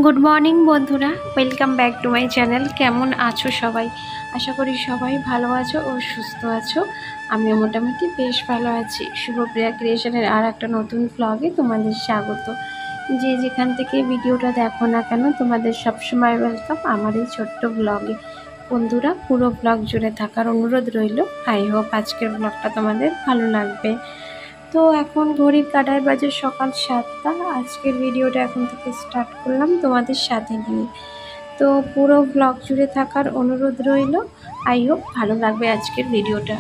Good morning বন্ধুরা, welcome back to my channel. কেমন আছো সবাই? আশা করি সবাই ভালো আছো ও সুস্থ আছো। আমিও মোটামুটি বেশ ভালো আছি। শুভপ্রিয়া ক্রিয়েশনের আর একটা নতুন ব্লগে তোমাদের স্বাগত। যে যেখান থেকে ভিডিওটা দেখো না কেন, তোমাদের সবসময় ওয়েলকাম আমার এই ছোট্ট ব্লগে। বন্ধুরা, পুরো ব্লগ জুড়ে থাকার অনুরোধ রইল। আই হোপ আজকের ব্লগটা তোমাদের ভালো লাগবে। তো এখন ঘড়ির কাঁটায় বাজে সকাল 7টা। আজকের ভিডিওটা এখন থেকে স্টার্ট করলাম তোমাদের সাথে নিয়ে। তো পুরো ব্লগ জুড়ে থাকার অনুরোধ রইল। আই হোপ ভালো লাগবে আজকের ভিডিওটা।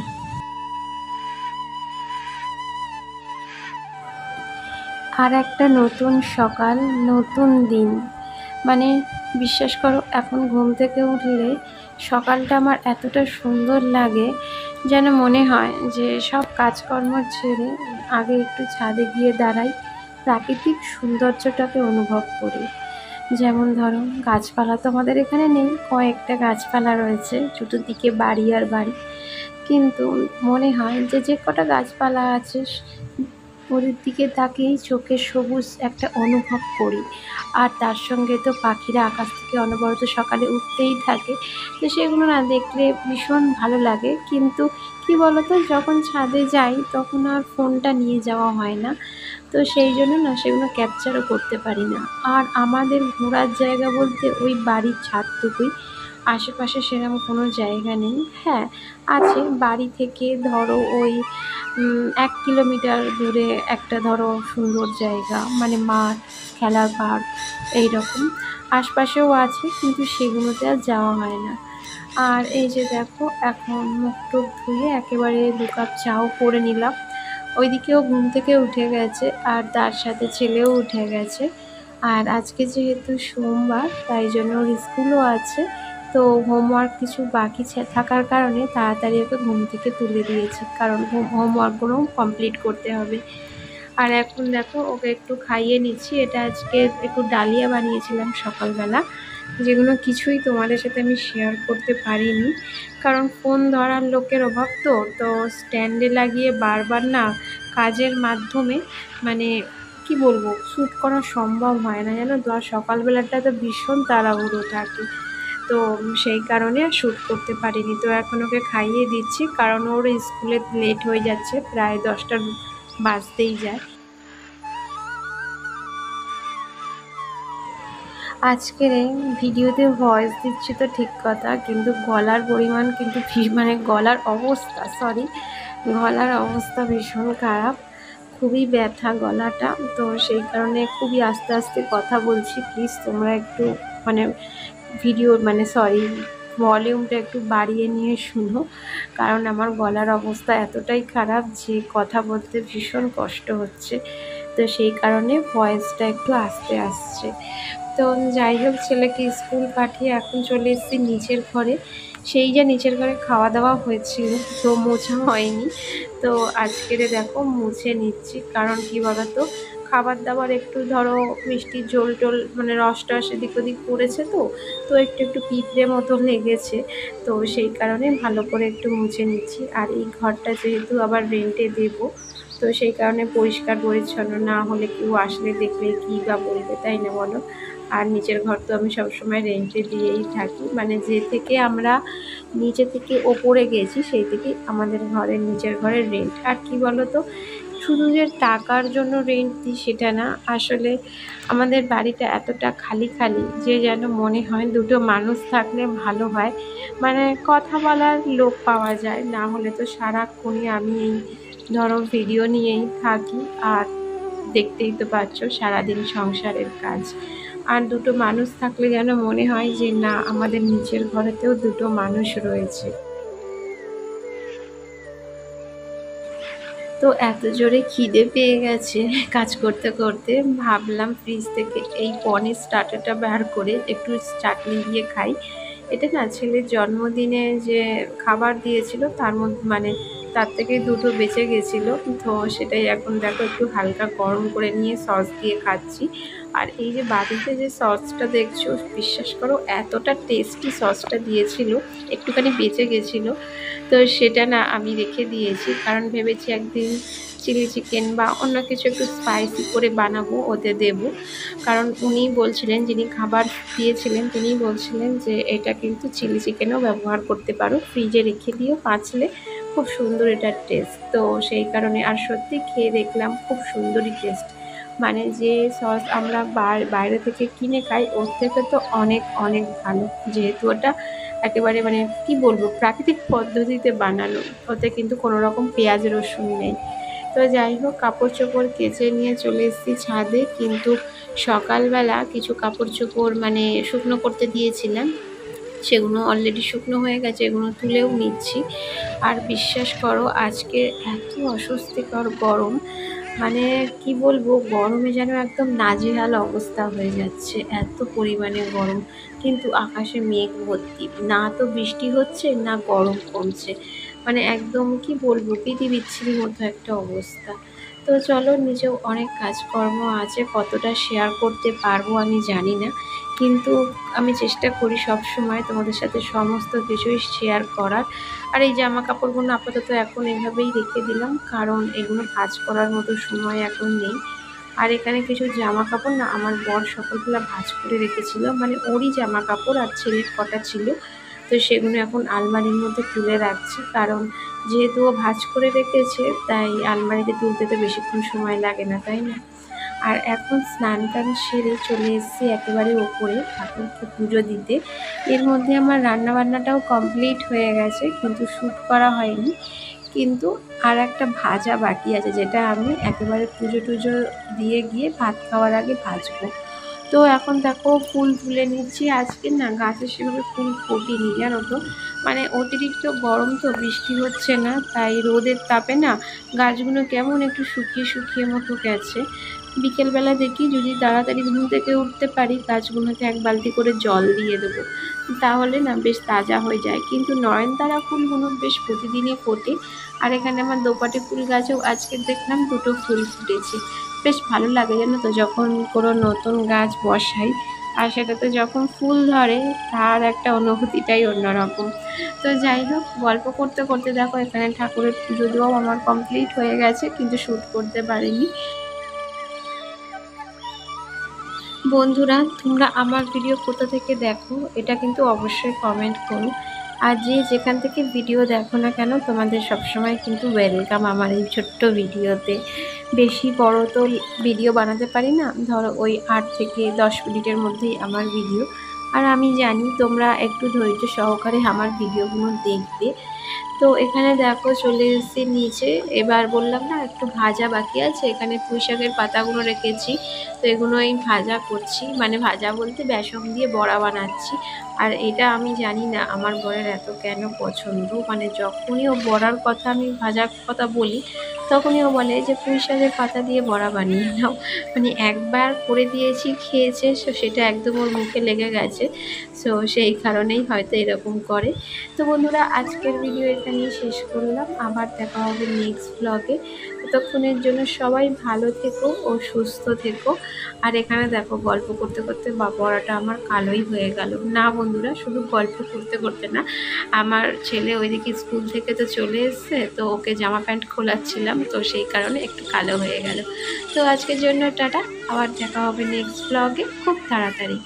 আর একটা নতুন সকাল, নতুন দিন। মানে বিশ্বাস করো, এখন ঘুম থেকে উঠলে সকালটা আমার এতটা সুন্দর লাগে, যেন মনে হয় যে সব কাজকর্ম ছেড়ে আগে একটু ছাদে গিয়ে দাঁড়াই, প্রাকৃতিক সৌন্দর্যটাকে অনুভব করি। যেমন ধরো, গাছপালা তো আমাদের এখানে নেই, কয়েকটা গাছপালা রয়েছে চতুর্দিকে বাড়ি আর বাড়ি, কিন্তু মনে হয় যে যে কটা গাছপালা আছে ওদের দিকে তাকিয়েই চোখে সবুজ একটা অনুভব করি। আর তার সঙ্গে তো পাখিরা আকাশ থেকে অনবরত সকালে উঠতেই থাকে, তো সেগুলো না দেখলে ভীষণ ভালো লাগে। কিন্তু কি বলতো, যখন ছাদে যাই তখন আর ফোনটা নিয়ে যাওয়া হয় না, তো সেই জন্য না সেগুলো ক্যাপচারও করতে পারি না। আর আমাদের ঘোরার জায়গা বলতে ওই বাড়ির ছাদটুকুই, আশেপাশে সেরকম কোনো জায়গা নেই। হ্যাঁ, আছে, বাড়ি থেকে ধরো ওই 1 কিলোমিটার দূরে একটা ধরো সুন্দর জায়গা, মানে মাঠ, খেলার পার্ক, এইরকম আশপাশেও আছে, কিন্তু সেগুলোতে আর যাওয়া হয় না। আর এই যে দেখো, এখন মুখ টুক ধুয়ে একেবারে 2 কাপ চাও করে নিলাম। ওইদিকেও ঘুম থেকে উঠে গেছে, আর তার সাথে ছেলেও উঠে গেছে। আর আজকে যেহেতু সোমবার, তাই জন্য ওর স্কুলও আছে, তো হোমওয়ার্ক কিছু বাকি থাকার কারণে তাড়াতাড়ি ওকে ঘুম থেকে তুলে দিয়েছি, কারণ হোমওয়ার্কগুলো কমপ্লিট করতে হবে। আর এখন দেখো, ওকে একটু খাইয়ে নিচ্ছি। এটা আজকে একটু ডালিয়া বানিয়েছিলাম সকালবেলা, যেগুলো কিছুই তোমাদের সাথে আমি শেয়ার করতে পারিনি, কারণ ফোন ধরার লোকের অভাব। তো স্ট্যান্ডে লাগিয়ে বারবার না কাজের মাধ্যমে, মানে কি বলবো, শ্যুট করা সম্ভব হয় না, জানো তো। আর সকালবেলাটা তো ভীষণ তাড়াহুড়ো থাকে, তো সেই কারণে আর শ্যুট করতে পারিনি। তো এখন ওকে খাইয়ে দিচ্ছি, কারণ ওর স্কুলে লেট হয়ে যাচ্ছে, প্রায় 10টা বাজতেই যায়। আজকের এই ভিডিওতে ভয়েস দিচ্ছি তো ঠিক কথা, কিন্তু গলার পরিমাণ কিন্তু মানে গলার অবস্থা ভীষণ খারাপ, খুবই ব্যথা গলাটা। তো সেই কারণে খুবই আস্তে আস্তে কথা বলছি। প্লিজ তোমরা একটু মানে ভলিউমটা একটু বাড়িয়ে নিয়ে শুনো, কারণ আমার গলার অবস্থা এতটাই খারাপ যে কথা বলতে ভীষণ কষ্ট হচ্ছে, তো সেই কারণে ভয়েসটা একটু আস্তে আসছে। তো যাই হোক, ছেলেকে স্কুল পাঠিয়ে এখন চলে এসেছি নিচের ঘরে। সেই যে নিচের ঘরে খাওয়া দাওয়া হয়েছিল, তো মোছা হয়নি, তো আজকের দেখো মুছে নিচ্ছি। কারণ কি বলতো, খাবার দাবার একটু ধরো মিষ্টির ঝোল টোল, মানে রস টস এদিক ওদিক পড়েছে, তো একটু একটু পিঁপড়ে মতো লেগেছে, তো সেই কারণে ভালো করে একটু মুছে নিচ্ছি। আর এই ঘরটা যেহেতু আবার রেন্টে দেব, তো সেই কারণে পরিষ্কার পরিচ্ছন্ন না হলে কেউ আসলে দেখলে কী বা বলবে, তাই না বলো। আর নিচের ঘর তো আমি সবসময় রেন্টে দিয়েই থাকি, মানে যে থেকে আমরা নিচে থেকে ওপরে গেছি সেই থেকে আমাদের নিচের ঘরের রেন্ট। আর কি বলো তো, শুধু যে টাকার জন্য রেন্ট দিই সেটা না, আসলে আমাদের বাড়িটা এতটা খালি খালি যে যেন মনে হয় দুটো মানুষ থাকলে ভালো হয়, মানে কথা বলার লোক পাওয়া যায়, না হলে তো সারাক্ষণই আমি এই ধরো ভিডিও নিয়েই থাকি। আর দেখতেই তো পাচ্ছ সারাদিন সংসারের কাজ, আর দুটো মানুষ থাকলে যেন মনে হয় যে না, আমাদের নিচের ঘরেতেও দুটো মানুষ রয়েছে। তো এত জোরে খিদে পেয়ে গেছে, কাজ করতে করতে ভাবলাম ফ্রিজ থেকে এই পনির স্টার্টারটা বার করে একটু চাটনি দিয়ে খাই। এটা না ছেলের জন্মদিনে যে খাবার দিয়েছিল তার মধ্যে, মানে তার থেকে দুটো বেঁচে গেছিলো, তো সেটাই এখন দেখো একটু হালকা গরম করে নিয়ে সস দিয়ে খাচ্ছি। আর এই যে বাটিতে যে সসটা দেখছো, বিশ্বাস করো এতটা টেস্টি সসটা দিয়েছিল, একটুখানি বেঁচে গেছিলো, তো সেটা না আমি রেখে দিয়েছি, কারণ ভেবেছি একদিন চিলি চিকেন বা অন্য কিছু একটু স্পাইসি করে বানাবো, ওতে দেবো। কারণ উনিই বলছিলেন, যিনি খাবার দিয়েছিলেন তিনিই বলছিলেন যে এটা কিন্তু চিলি চিকেনেও ব্যবহার করতে পারো, ফ্রিজে রেখে দিও পাঁচলে, খুব সুন্দর এটার টেস্ট। তো সেই কারণে, আর সত্যি খেয়ে দেখলাম খুব সুন্দরই টেস্ট। মানে যে সস আমরা বাইরে থেকে কিনে খাই ওর থেকে তো অনেক অনেক ভালো, যেহেতু ওটা একেবারে মানে কি বলবো প্রাকৃতিক পদ্ধতিতে বানানো, ওতে কিন্তু কোনো রকম পেঁয়াজ রসুন নেই। তো যাই হোক, কাপড় চোপড় কেচে নিয়ে চলে এসেছি ছাদে, কিন্তু সকালবেলা কিছু কাপড় চোপড় মানে শুকনো করতে দিয়েছিলাম, সেগুলো অলরেডি শুকনো হয়ে গেছে, এগুলো তুলেও নিচ্ছি। আর বিশ্বাস করো আজকে এত অস্বস্তিকর গরম, মানে কি বলবো, গরমে যেন একদম নাজেহাল অবস্থা হয়ে যাচ্ছে, এত পরিমাণে গরম। কিন্তু আকাশে মেঘ ভর্তি, না তো বৃষ্টি হচ্ছে না গরম কমছে, মানে একদম কি বলবো বিধি বিচ্ছিরির মতো একটা অবস্থা। তো চলো, নিজেও অনেক কাজকর্ম আছে, কতটা শেয়ার করতে পারবো আমি জানি না, কিন্তু আমি চেষ্টা করি সব সময় তোমাদের সাথে সমস্ত কিছুই শেয়ার করার। আর এই জামা কাপড়গুলো আপাতত এখন এভাবেই রেখে দিলাম, কারণ এগুলো ভাঁজ করার মতো সময় এখন নেই। আর এখানে কিছু জামা কাপড় না আমার বর সকালবেলা ভাঁজ করে রেখেছিল, মানে ওরই জামা কাপড় আর ছেলের কটা ছিল, তো সেগুলো এখন আলমারির মধ্যে তুলে রাখছি, কারণ যেহেতু ও ভাঁজ করে রেখেছে তাই আলমারিতে তুলতে তো বেশিক্ষণ সময় লাগে না, তাই না? আর এখন স্নান টান সেরে চলে এসেছি একেবারে ওপরে ঠাকুরকে পুজো দিতে। এর মধ্যে আমার রান্নাবান্নাটাও কমপ্লিট হয়ে গেছে, কিন্তু শ্যুট করা হয়নি। কিন্তু আর একটা ভাজা বাকি আছে, যেটা আমি একেবারে পুজো টুজো দিয়ে গিয়ে ভাত খাওয়ার আগে ভাজবো। তো এখন দেখো ফুল তুলে নিচ্ছি, আজকে না গাছে সেভাবে ফুল ফোটেনি জানো তো, মানে অতিরিক্ত গরম তো, বৃষ্টি হচ্ছে না, তাই রোদের তাপে না গাছগুলো কেমন একটু শুকিয়ে শুকিয়ে মতো গেছে। বিকেলবেলা দেখি যদি তাড়াতাড়ি ঘুম থেকে উঠতে পারি গাছগুলোতে এক বালতি করে জল দিয়ে দেবো, তাহলে না বেশ তাজা হয়ে যায়। কিন্তু নয়নতারা ফুলগুলো বেশ প্রতিদিনই ফোটে, আর এখানে আমার দোপাটি ফুল গাছেও আজকে দেখলাম দুটো ফুল ফুটেছে। বেশ ভালো লাগে জানো তো, যখন কোনো নতুন গাছ বসাই আর সেটাতে যখন ফুল ধরে তার একটা অনুভূতিটাই অন্যরকম। তো যাই হোক, গল্প করতে করতে দেখো এখানে ঠাকুরের পুজো দেওয়াও আমার কমপ্লিট হয়ে গেছে, কিন্তু শ্যুট করতে পারিনি। বন্ধুরা, তোমরা আমার ভিডিও কোথা থেকে দেখো এটা কিন্তু অবশ্যই কমেন্ট করো। আর যে যেখান থেকে ভিডিও দেখো না কেন, তোমাদের সবসময় কিন্তু ওয়েলকাম আমার এই ছোট্ট ভিডিওতে। বেশি বড় তো ভিডিও বানাতে পারি না, ধরো ওই 8 থেকে 10 মিনিটের মধ্যেই আমার ভিডিও। আর আমি জানি তোমরা একটু ধৈর্য সহকারে আমার ভিডিওগুলো দেখবে। তো এখানে দেখো চলে এসেছি নিচে, এবার বললাম না একটু ভাজা বাকি আছে, এখানে পুঁই শাকের পাতাগুলো রেখেছি, তো এগুলো এই ভাজা করছি, মানে ভাজা বলতে বেসন দিয়ে বড়া বানাচ্ছি। আর এটা আমি জানি না আমার বরের এত কেন পছন্দ, মানে যখনই ও বড়ার কথা আমি ভাজার কথা বলি তখনই ও বলে যে পুঁই শাকের পাতা দিয়ে বড়া বানিয়ে নাও। মানে একবার করে দিয়েছি, খেয়েছে, সো সেটা একদম ওর মুখে লেগে গেছে, সো সেই কারণেই হয়তো এরকম করে। তো বন্ধুরা, আজকের ভিডিও এখানেই শেষ করলাম, আবার দেখা হবে নেক্সট ব্লগে। ততক্ষণের জন্য সবাই ভালো থেকো ও সুস্থ থেকো। আর এখানে দেখো গল্প করতে করতে বড়াটা আমার কালোই হয়ে গেল। না বন্ধুরা, শুধু গল্প করতে করতে না, আমার ছেলে ওইদিকে স্কুল থেকে তো চলে এসছে, তো ওকে জামা প্যান্ট খোলাচ্ছিলাম, তো সেই কারণে একটু কালো হয়ে গেল। তো আজকের জন্য টাটা, আবার দেখা হবে নেক্সট ব্লগে খুব তাড়াতাড়ি।